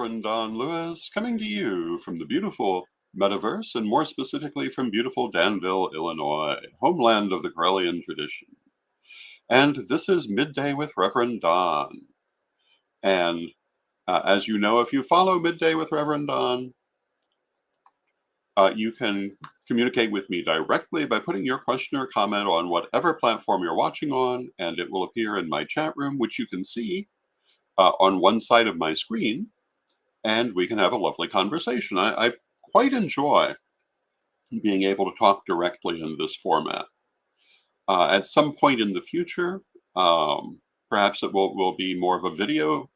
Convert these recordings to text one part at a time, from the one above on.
Reverend Don Lewis, coming to you from the beautiful metaverse, and more specifically from beautiful Danville, Illinois, homeland of the Corellian tradition. And this is Midday with Reverend Don. And as you know, if you follow Midday with Reverend Don, you can communicate with me directly by putting your question or comment on whatever platform you're watching on, and it will appear in my chat room, which you can see on one side of my screen, and we can have a lovely conversation. I quite enjoy being able to talk directly in this format. At some point in the future, perhaps it will be more of a video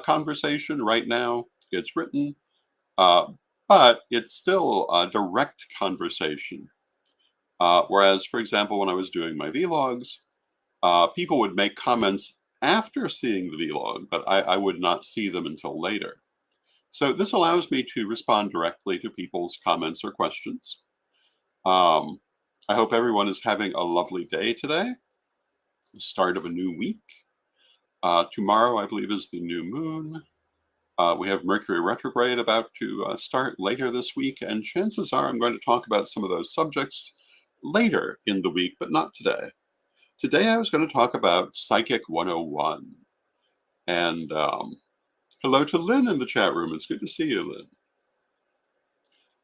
conversation. Right now, it's written, but it's still a direct conversation. Whereas, for example, when I was doing my vlogs, people would make comments after seeing the vlog, but I would not see them until later. So this allows me to respond directly to people's comments or questions. I hope everyone is having a lovely day today, the start of a new week. Tomorrow, I believe, is the new moon. We have Mercury retrograde about to start later this week, and chances are I'm going to talk about some of those subjects later in the week, but not today. Today I was going to talk about Psychic 101. And hello to Lynn in the chat room. It's good to see you, Lynn.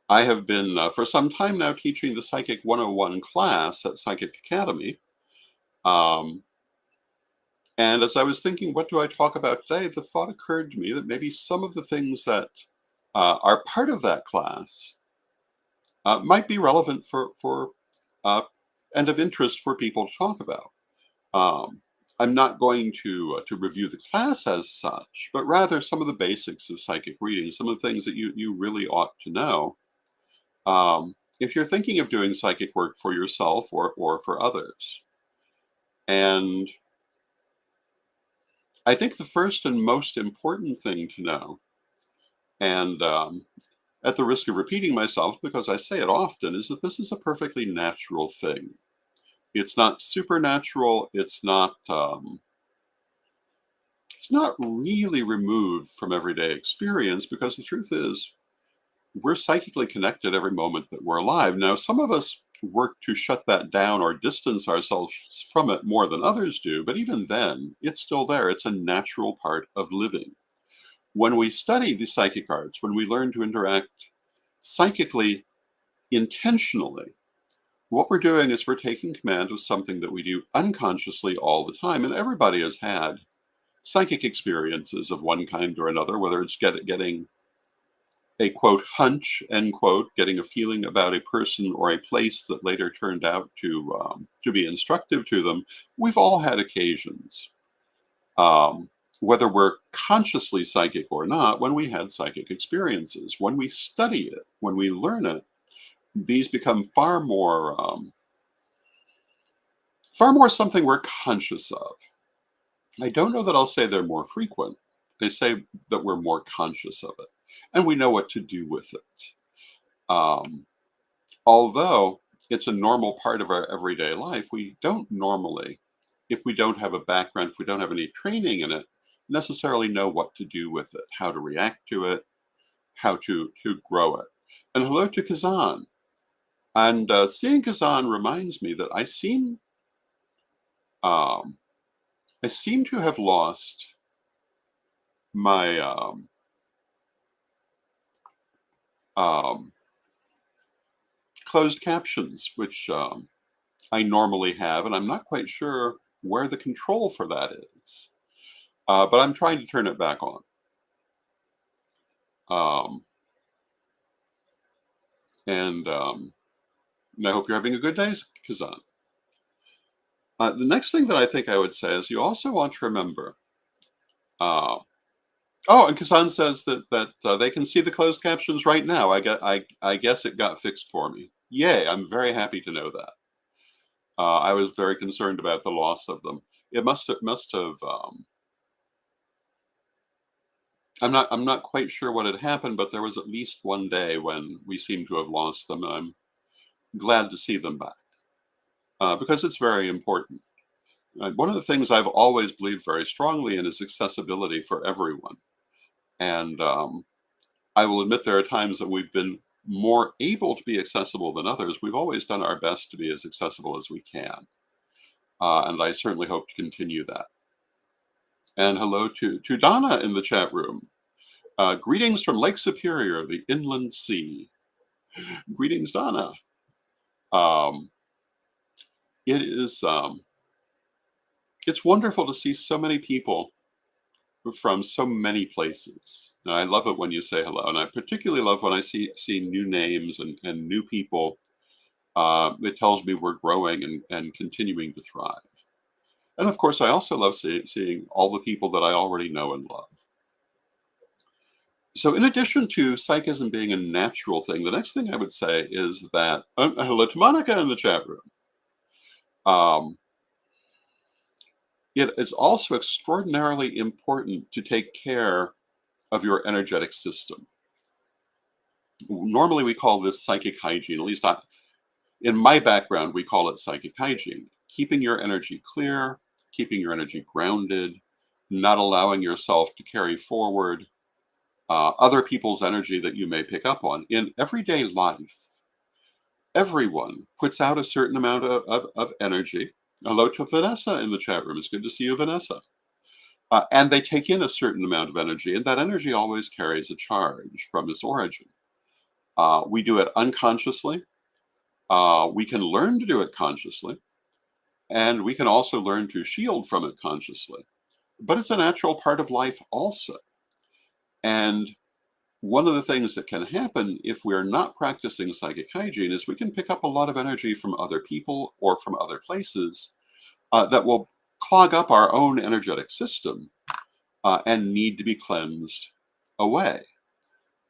I have been, for some time now, teaching the Psychic 101 class at Psychic Academy. And as I was thinking, what do I talk about today? The thought occurred to me that maybe some of the things that are part of that class might be relevant for and of interest for people to talk about. I'm not going to review the class as such, but rather some of the basics of psychic reading, some of the things that you really ought to know if you're thinking of doing psychic work for yourself or for others. And I think the first and most important thing to know, and at the risk of repeating myself because I say it often, is that this is a perfectly natural thing. It's not supernatural. It's not really removed from everyday experience, because the truth is we're psychically connected every moment that we're alive. Now, some of us work to shut that down or distance ourselves from it more than others do, but even then, it's still there. It's a natural part of living. When we study the psychic arts, when we learn to interact psychically intentionally, what we're doing is we're taking command of something that we do unconsciously all the time. And everybody has had psychic experiences of one kind or another, whether it's getting a, quote, hunch, end quote, getting a feeling about a person or a place that later turned out to be instructive to them. We've all had occasions, whether we're consciously psychic or not, when we had psychic experiences. When we study it, when we learn it, these become far more something we're conscious of. I don't know that I'll say they're more frequent. I say that we're more conscious of it, and we know what to do with it. Although it's a normal part of our everyday life, we don't normally, if we don't have a background, if we don't have any training in it, necessarily know what to do with it, how to react to it, how to grow it. And hello to Kazan. And seeing Kazan reminds me that I seem to have lost my closed captions, which I normally have, and I'm not quite sure where the control for that is. But I'm trying to turn it back on. And I hope you're having a good day, Kazan. The next thing that I think I would say is you also want to remember. And Kazan says that they can see the closed captions right now. I guess it got fixed for me. Yay! I'm very happy to know that. I was very concerned about the loss of them. It must have. I'm not quite sure what had happened, but there was at least one day when we seemed to have lost them, and I'm glad to see them back because it's very important. One of the things I've always believed very strongly in is accessibility for everyone. And I will admit there are times that we've been more able to be accessible than others. We've always done our best to be as accessible as we can. And I certainly hope to continue that. And hello to Donna in the chat room. Greetings from Lake Superior, the inland sea. Greetings, Donna. Um, it is it's wonderful to see so many people from so many places. And I love it when you say hello, and I particularly love when I see new names and new people. It tells me we're growing and continuing to thrive. And of course, I also love seeing all the people that I already know and love. So, in addition to psychism being a natural thing, the next thing I would say is that hello to Monica in the chat room. Um, it is also extraordinarily important to take care of your energetic system. Normally, we call this psychic hygiene. At least in my background, we call it psychic hygiene. Keeping your energy clear, keeping your energy grounded, not allowing yourself to carry forward other people's energy that you may pick up on. In everyday life, everyone puts out a certain amount of energy. Hello to Vanessa in the chat room. It's good to see you, Vanessa. And they take in a certain amount of energy, and that energy always carries a charge from its origin. We do it unconsciously. We can learn to do it consciously, and we can also learn to shield from it consciously. But it's a natural part of life also. And one of the things that can happen if we're not practicing psychic hygiene is we can pick up a lot of energy from other people or from other places that will clog up our own energetic system and need to be cleansed away.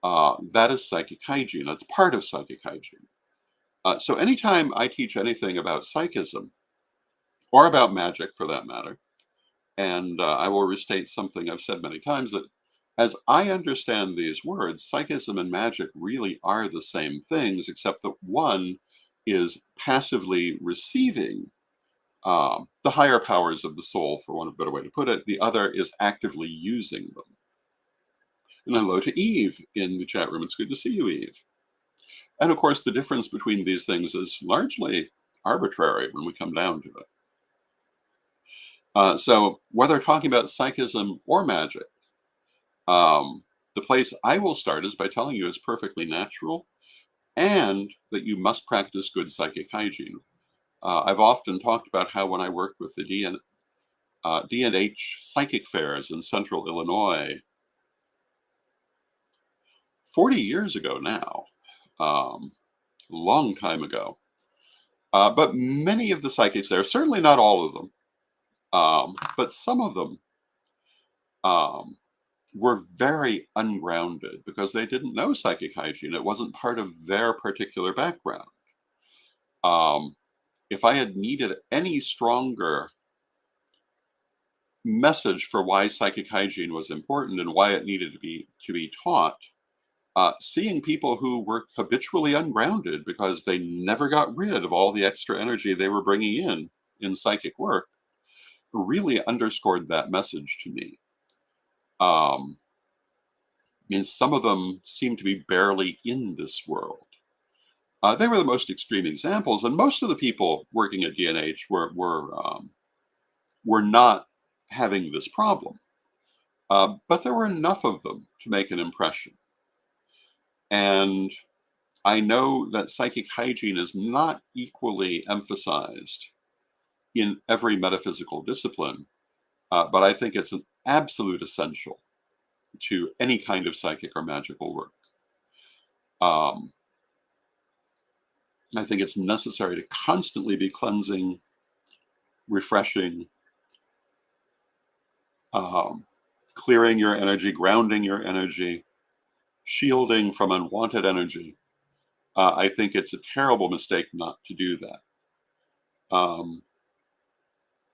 That is psychic hygiene. That's part of psychic hygiene. So anytime I teach anything about psychism, or about magic for that matter, and I will restate something I've said many times, that as I understand these words, psychism and magic really are the same things, except that one is passively receiving the higher powers of the soul, for want of a better way to put it. The other is actively using them. And hello to Eve in the chat room. It's good to see you, Eve. And of course, the difference between these things is largely arbitrary when we come down to it. So whether talking about psychism or magic, the place I will start is by telling you it's perfectly natural and that you must practice good psychic hygiene. I've often talked about how when I worked with the D&H psychic fairs in central Illinois 40 years ago now, a long time ago, but many of the psychics there, certainly not all of them, but some of them um, were very ungrounded because they didn't know psychic hygiene. It wasn't part of their particular background. If I had needed any stronger message for why psychic hygiene was important and why it needed to be taught, seeing people who were habitually ungrounded because they never got rid of all the extra energy they were bringing in psychic work really underscored that message to me. And some of them seem to be barely in this world. They were the most extreme examples, and most of the people working at D&H were not having this problem. But there were enough of them to make an impression. And I know that psychic hygiene is not equally emphasized in every metaphysical discipline, but I think it's an absolute essential to any kind of psychic or magical work. I think it's necessary to constantly be cleansing, refreshing, clearing your energy, grounding your energy, shielding from unwanted energy. I think it's a terrible mistake not to do that.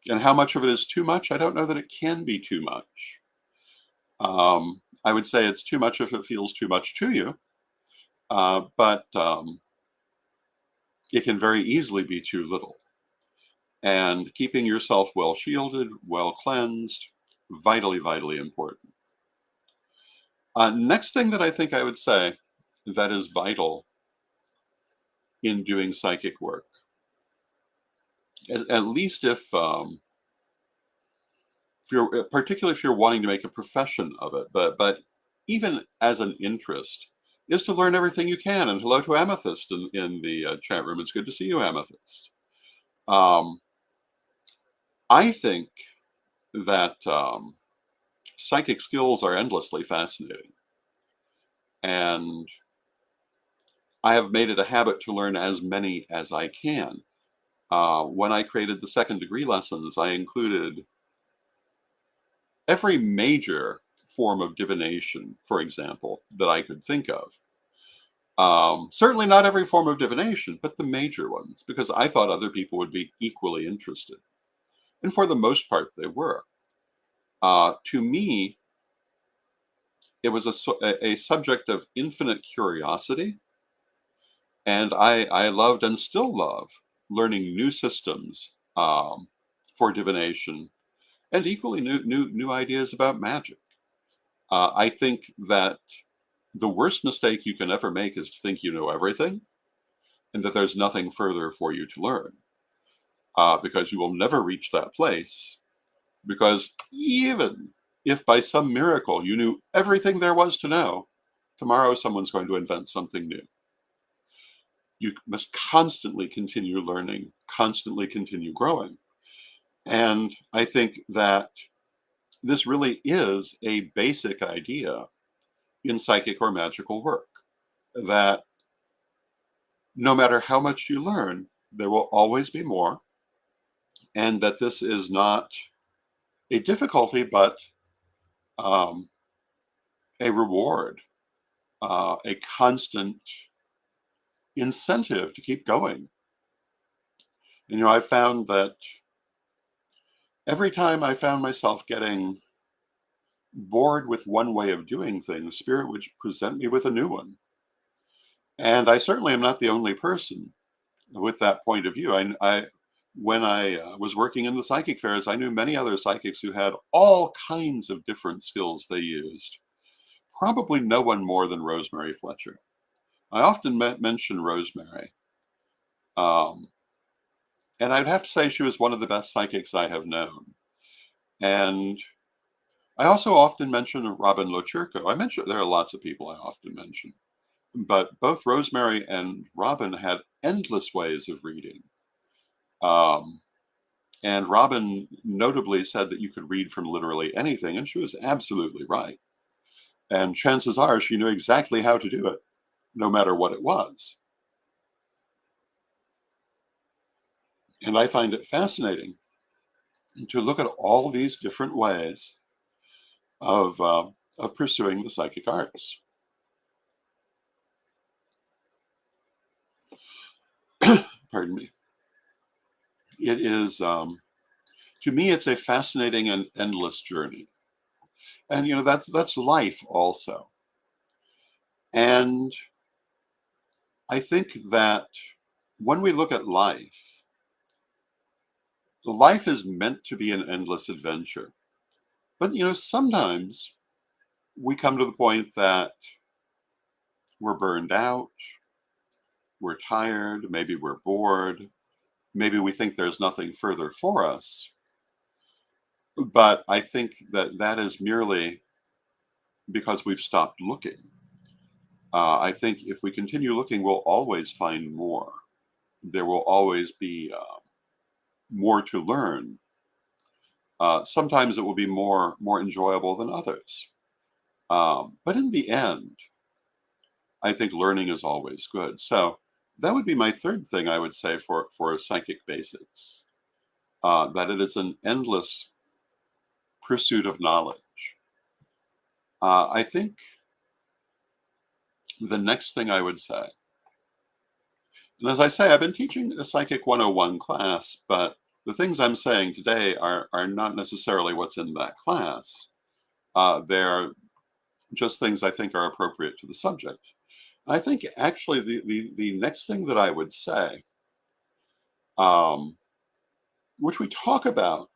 And how much of it is too much? I don't know that it can be too much. I would say it's too much if it feels too much to you, but it can very easily be too little. And keeping yourself well shielded, well cleansed, vitally, vitally important. Next thing that I think I would say that is vital in doing psychic work, at least if you're particularly if you're wanting to make a profession of it, but even as an interest, is to learn everything you can. And hello to Amethyst in the chat room. It's good to see you, Amethyst. Um, I think that psychic skills are endlessly fascinating, and I have made it a habit to learn as many as I can. When I created the second degree lessons, I included every major form of divination, for example, that I could think of. Certainly not every form of divination, but the major ones, because I thought other people would be equally interested. And for the most part, they were. To me, it was a subject of infinite curiosity, and I loved and still love learning new systems for divination and equally new ideas about magic. I think that the worst mistake you can ever make is to think you know everything and that there's nothing further for you to learn, because you will never reach that place. Because even if by some miracle you knew everything there was to know, tomorrow someone's going to invent something new. You must constantly continue learning, constantly continue growing. And I think that this really is a basic idea in psychic or magical work, that no matter how much you learn, there will always be more, and that this is not a difficulty, but um, a reward, a constant incentive to keep going. And, I found that every time I found myself getting bored with one way of doing things, Spirit would present me with a new one. And I certainly am not the only person with that point of view. When I was working in the psychic fairs, I knew many other psychics who had all kinds of different skills they used. Probably no one more than Rosemary Fletcher. I often mention Rosemary, um, and I'd have to say she was one of the best psychics I have known. And I also often mention Robin Lochurko. I mention there are lots of people I often mention, but both Rosemary and Robin had endless ways of reading. Um, and Robin notably said that you could read from literally anything, and she was absolutely right. And chances are she knew exactly how to do it, no matter what it was. And I find it fascinating to look at all these different ways of pursuing the psychic arts. Pardon me. It is, to me, it's a fascinating and endless journey. And that's life also. And I think that when we look at life is meant to be an endless adventure. But sometimes we come to the point that we're burned out, we're tired, maybe we're bored, maybe we think there's nothing further for us. But I think that that is merely because we've stopped looking. I think if we continue looking, we'll always find more. There will always be more to learn. Sometimes it will be more enjoyable than others. But in the end, I think learning is always good. So that would be my third thing I would say for psychic basics, that it is an endless pursuit of knowledge. I think the next thing I would say, and as I say, I've been teaching a Psychic 101 class, but the things I'm saying today are not necessarily what's in that class. They're just things I think are appropriate to the subject. I think actually the next thing that I would say, um, which we talk about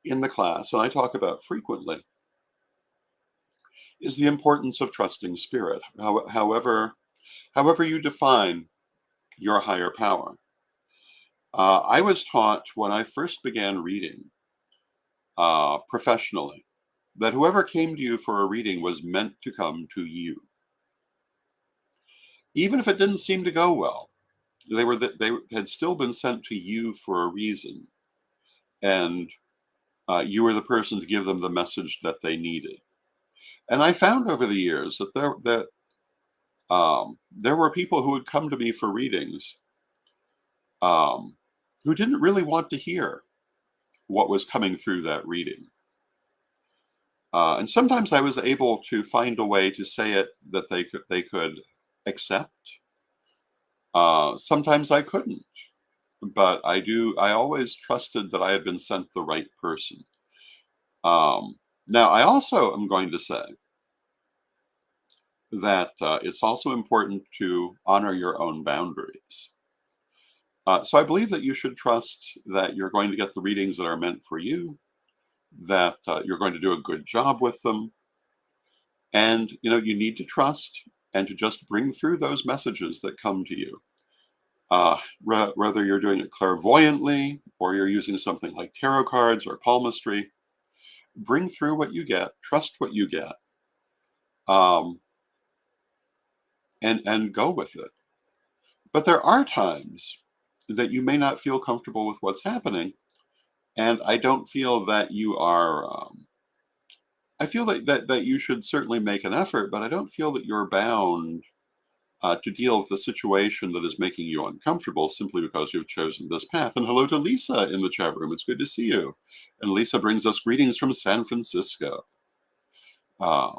in the class, and I talk about frequently, is the importance of trusting spirit, however you define your higher power. I was taught when I first began reading professionally that whoever came to you for a reading was meant to come to you, even if it didn't seem to go well. They had still been sent to you for a reason, and you were the person to give them the message that they needed. And I found over the years that there were people who would come to me for readings um, who didn't really want to hear what was coming through that reading. And sometimes I was able to find a way to say it that they could accept. Sometimes I couldn't, but I always trusted that I had been sent the right person. Now, I also am going to say that it's also important to honor your own boundaries. So I believe that you should trust that you're going to get the readings that are meant for you, that you're going to do a good job with them, and you need to trust and to just bring through those messages that come to you. Whether you're doing it clairvoyantly or you're using something like tarot cards or palmistry, bring through what you get, trust what you get, um, and go with it. But there are times that you may not feel comfortable with what's happening, and I don't feel that you are. I feel that you should certainly make an effort, but I don't feel that you're bound to deal with a situation that is making you uncomfortable simply because you've chosen this path. And hello to Lisa in the chat room. It's good to see you. And Lisa brings us greetings from San Francisco. I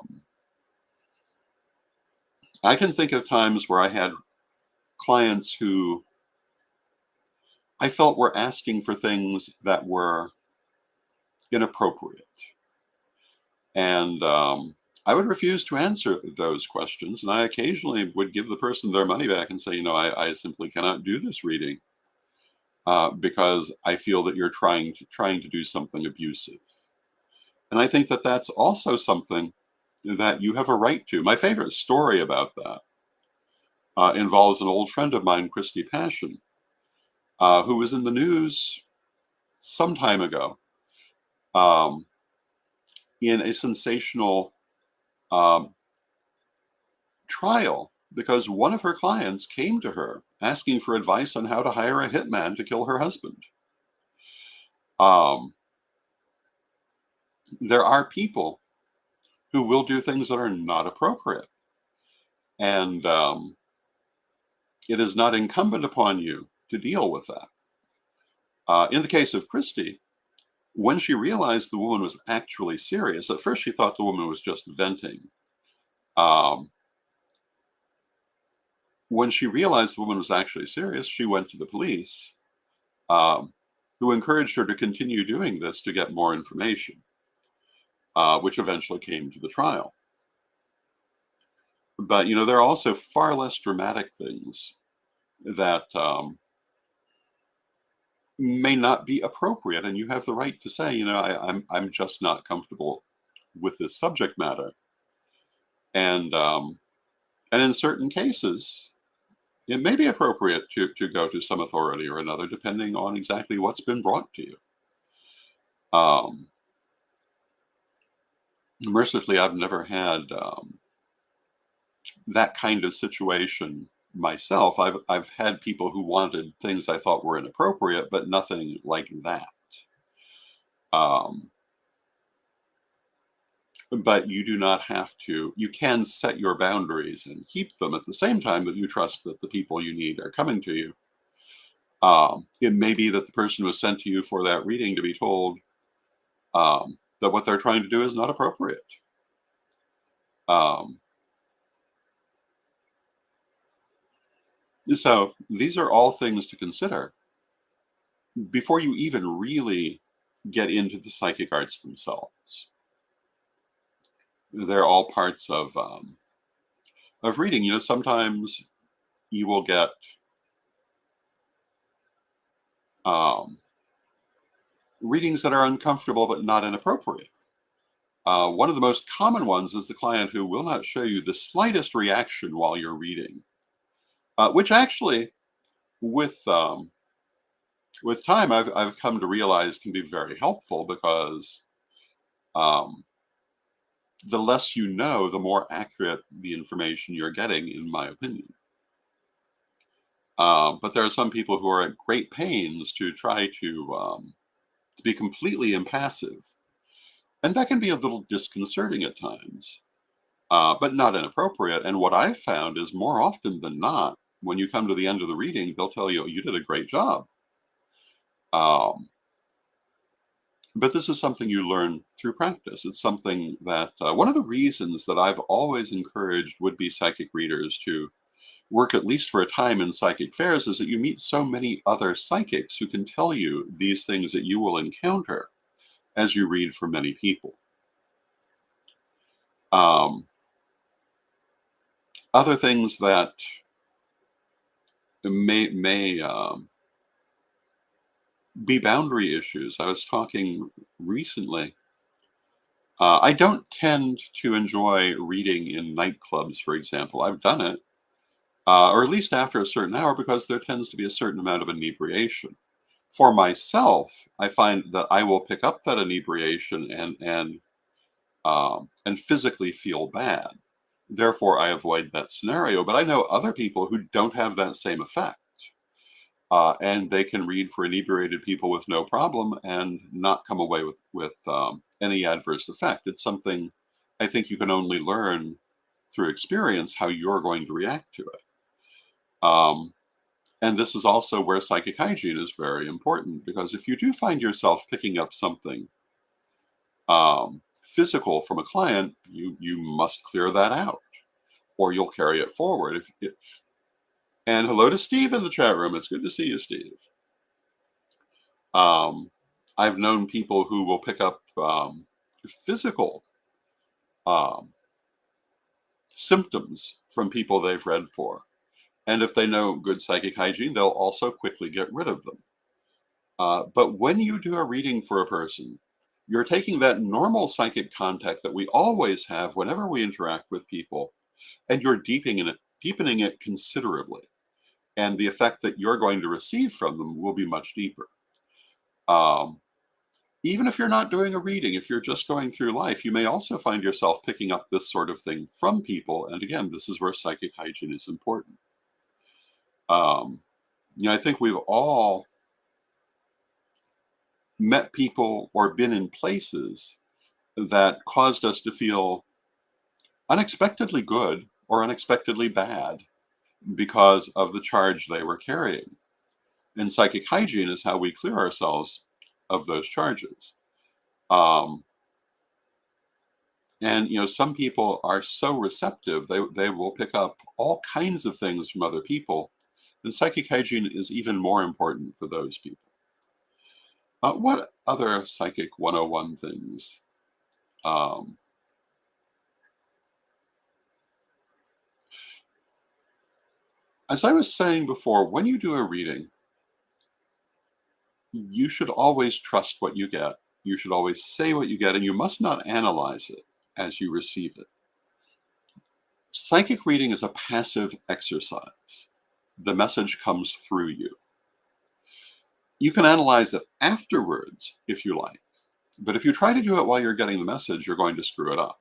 can think of times where I had clients who I felt were asking for things that were inappropriate. And I would refuse to answer those questions. And I occasionally would give the person their money back and say, I simply cannot do this reading because I feel that you're trying to do something abusive. And I think that that's also something that you have a right to. My favorite story about that involves an old friend of mine, Christy Passion, who was in the news some time ago um, in a sensational um, trial because one of her clients came to her asking for advice on how to hire a hitman to kill her husband. Um, there are people who will do things that are not appropriate. And it is not incumbent upon you to deal with that. In the case of Christy, when she realized the woman was actually serious, at first she thought the woman was just venting. Um, when she realized the woman was actually serious, she went to the police, who encouraged her to continue doing this to get more information, which eventually came to the trial. But, there are also far less dramatic things that may not be appropriate, and you have the right to say, I'm just not comfortable with this subject matter, and in certain cases, it may be appropriate to go to some authority or another, depending on exactly what's been brought to you. Mercifully, I've never had that kind of situation myself. I've had people who wanted things I thought were inappropriate, but nothing like that. Um, but you do not have to. You can set your boundaries and keep them at the same time that you trust that the people you need are coming to you. It may be that the person was sent to you for that reading to be told that what they're trying to do is not appropriate. Um, so these are all things to consider before you even really get into the psychic arts themselves. They're all parts of reading. Sometimes you will get readings that are uncomfortable but not inappropriate. One of the most common ones is the client who will not show you the slightest reaction while you're reading, which actually, with with time, I've come to realize can be very helpful because um, the less you know, the more accurate the information you're getting, in my opinion. But there are some people who are at great pains to try to be completely impassive, and that can be a little disconcerting at times, but not inappropriate. And what I've found is more often than not, when you come to the end of the reading, they'll tell you, "You did a great job." Um, but this is something you learn through practice. It's something that one of the reasons that I've always encouraged would-be psychic readers to work at least for a time in psychic fairs is that you meet so many other psychics who can tell you these things that you will encounter as you read for many people. Um, Other things that may be boundary issues. I was talking recently. I don't tend to enjoy reading in nightclubs, for example. I've done it, or at least after a certain hour, because there tends to be a certain amount of inebriation. For myself, I find that I will pick up that inebriation and physically feel bad. Therefore, I avoid that scenario. But I know other people who don't have that same effect, and they can read for inebriated people with no problem and not come away with any adverse effect. It's something I think you can only learn through experience how you're going to react to it. Um, and this is also where psychic hygiene is very important, because if you do find yourself picking up something physical from a client, you must clear that out, or you'll carry it forward. And hello to Steve in the chat room. It's good to see you, Steve. Um, I've known people who will pick up physical um, symptoms from people they've read for. And if they know good psychic hygiene, they'll also quickly get rid of them. But when you do a reading for a person, you're taking that normal psychic contact that we always have whenever we interact with people, and you're deepening it considerably. And the effect that you're going to receive from them will be much deeper. Um, Even if you're not doing a reading, if you're just going through life, you may also find yourself picking up this sort of thing from people. And again, this is where psychic hygiene is important. Um, I think we've all met people or been in places that caused us to feel unexpectedly good or unexpectedly bad because of the charge they were carrying. And psychic hygiene is how we clear ourselves of those charges. Um, and some people are so receptive, they will pick up all kinds of things from other people. And psychic hygiene is even more important for those people. What other psychic 101 things? Um, as I was saying before, when you do a reading, you should always trust what you get. You should always say what you get, and you must not analyze it as you receive it. Psychic reading is a passive exercise. The message comes through you. You can analyze it afterwards if you like, but if you try to do it while you're getting the message, you're going to screw it up.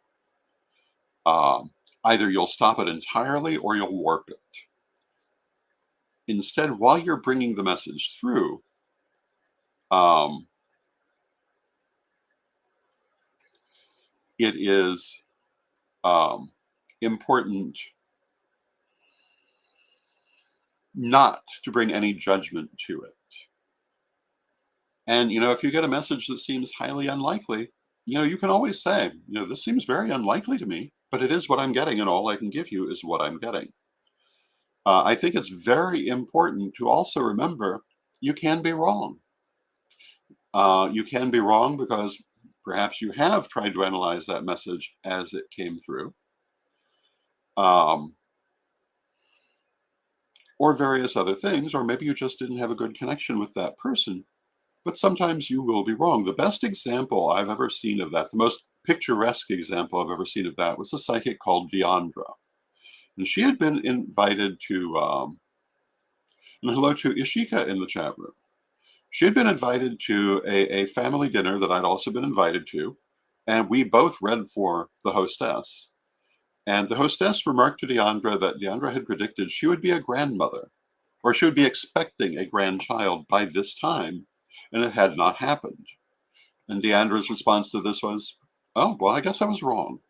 Either you'll stop it entirely or you'll warp it. Instead, while you're bringing the message through, um, it is important not to bring any judgment to it. And, if you get a message that seems highly unlikely, you can always say, this seems very unlikely to me, but it is what I'm getting, and all I can give you is what I'm getting. I think it's very important to also remember you can be wrong. You can be wrong because perhaps you have tried to analyze that message as it came through, um, or various other things, or maybe you just didn't have a good connection with that person. But sometimes you will be wrong. The best example I've ever seen of that, the most picturesque example I've ever seen of that was a psychic called Deandra. And she had been invited to, and hello to Ishika in the chat room. She had been invited to a family dinner that I'd also been invited to, and we both read for the hostess. And the hostess remarked to Deandra that Deandra had predicted she would be a grandmother, or she would be expecting a grandchild by this time, and it had not happened. And Deandra's response to this was, "Oh, well, I guess I was wrong."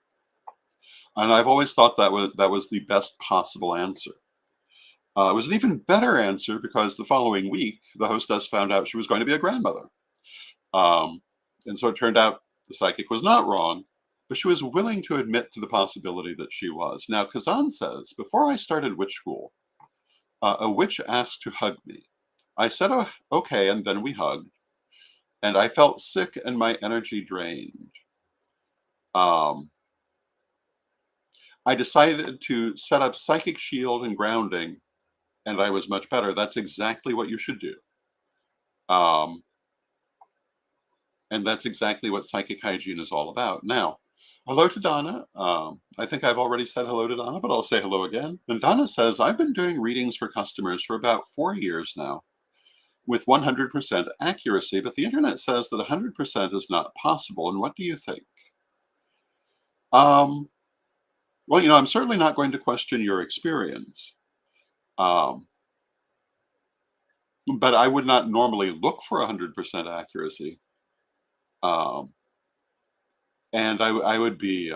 And I've always thought that was the best possible answer. It was an even better answer because the following week, the hostess found out she was going to be a grandmother. Um, and so it turned out the psychic was not wrong, but she was willing to admit to the possibility that she was. Now, Kazan says, before I started witch school, a witch asked to hug me. I said, oh, okay, and then we hugged. And I felt sick and my energy drained. Um, I decided to set up psychic shield and grounding, and I was much better. That's exactly what you should do. Um, and that's exactly what psychic hygiene is all about. Now, hello to Donna. I think I've already said hello to Donna, but I'll say hello again. And Donna says, I've been doing readings for customers for about 4 years now with 100% accuracy, but the internet says that 100% is not possible. And what do you think? Um, well, I'm certainly not going to question your experience. Um, but I would not normally look for 100% accuracy. Um, and I would be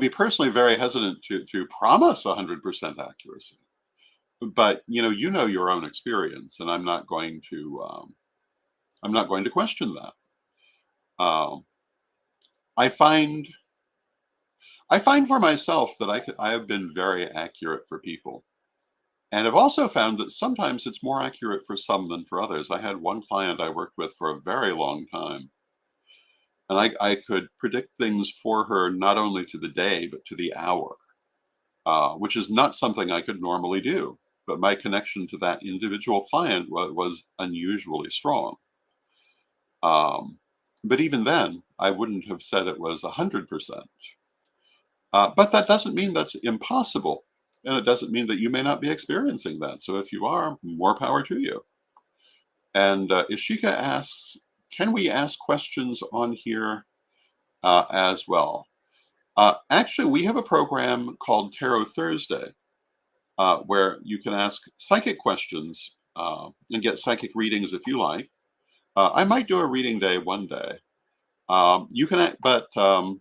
personally very hesitant to promise 100% accuracy. But you know your own experience, and I'm not going to question that. Um, I find I find for myself that I have been very accurate for people, and I've also found that sometimes it's more accurate for some than for others. I had one client I worked with for a very long time, and I could predict things for her not only to the day but to the hour, which is not something I could normally do. But my connection to that individual client was unusually strong. Um, but even then, I wouldn't have said it was 100%. But that doesn't mean that's impossible. And it doesn't mean that you may not be experiencing that. So if you are, more power to you. And Ishika asks, can we ask questions on here as well? Actually, we have a program called Tarot Thursday, where you can ask psychic questions and get psychic readings if you like. I might do a reading day one day. You can, but so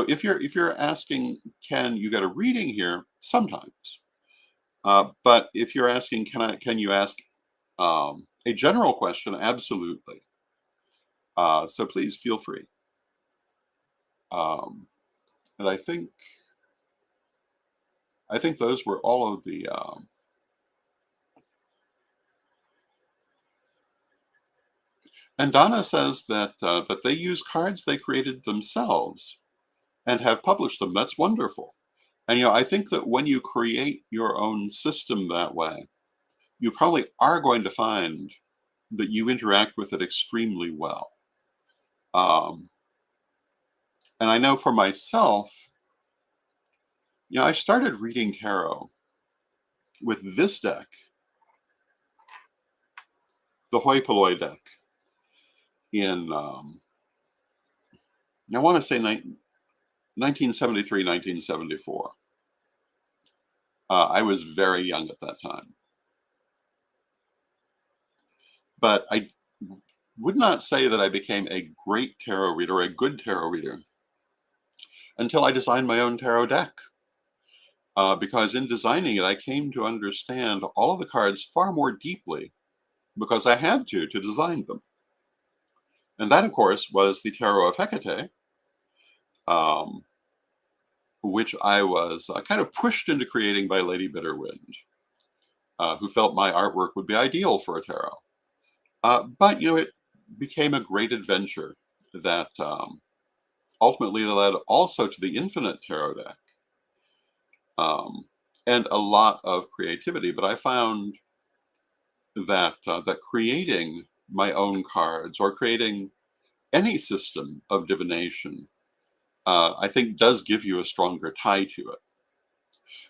if you're asking, can you get a reading here? Sometimes, but if you're asking, can you ask a general question? Absolutely. So please feel free. Um, and I think those were all of the. And Donna says that they use cards they created themselves and have published them. That's wonderful. And I think that when you create your own system that way, you probably are going to find that you interact with it extremely well. And I know for myself, I started reading tarot with this deck, the hoi polloi deck, in, I want to say 1973, 1974. I was very young at that time. But I would not say that I became a great tarot reader, a good tarot reader, until I designed my own tarot deck. Because in designing it, I came to understand all of the cards far more deeply because I had to design them. And that, of course, was the Tarot of Hecate, um, which I was kind of pushed into creating by Lady Bitterwind, who felt my artwork would be ideal for a tarot. But it became a great adventure that ultimately led also to the Infinite Tarot deck, and a lot of creativity. But I found that creating my own cards or creating any system of divination, I think does give you a stronger tie to it.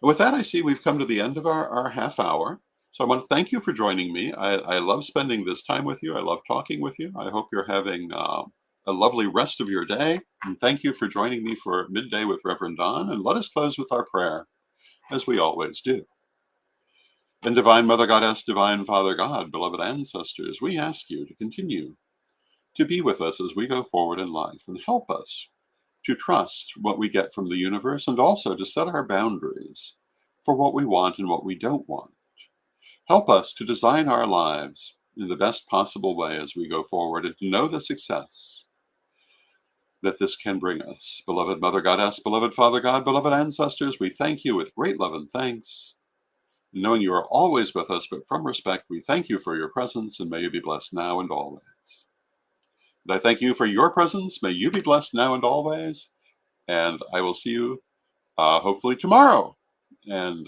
And with that, I see we've come to the end of our half hour. So I want to thank you for joining me. I love spending this time with you. I love talking with you. I hope you're having a lovely rest of your day. And thank you for joining me for Midday with Reverend Don. And let us close with our prayer, as we always do. And Divine Mother Goddess, Divine Father God, beloved ancestors, we ask you to continue to be with us as we go forward in life and help us to trust what we get from the universe and also to set our boundaries for what we want and what we don't want. Help us to design our lives in the best possible way as we go forward and to know the success that this can bring us. Beloved Mother Goddess, beloved Father God, beloved ancestors, we thank you with great love and thanks. Knowing you are always with us, but from respect, we thank you for your presence and may you be blessed now and always. And I thank you for your presence. May you be blessed now and always. And I will see you hopefully tomorrow. And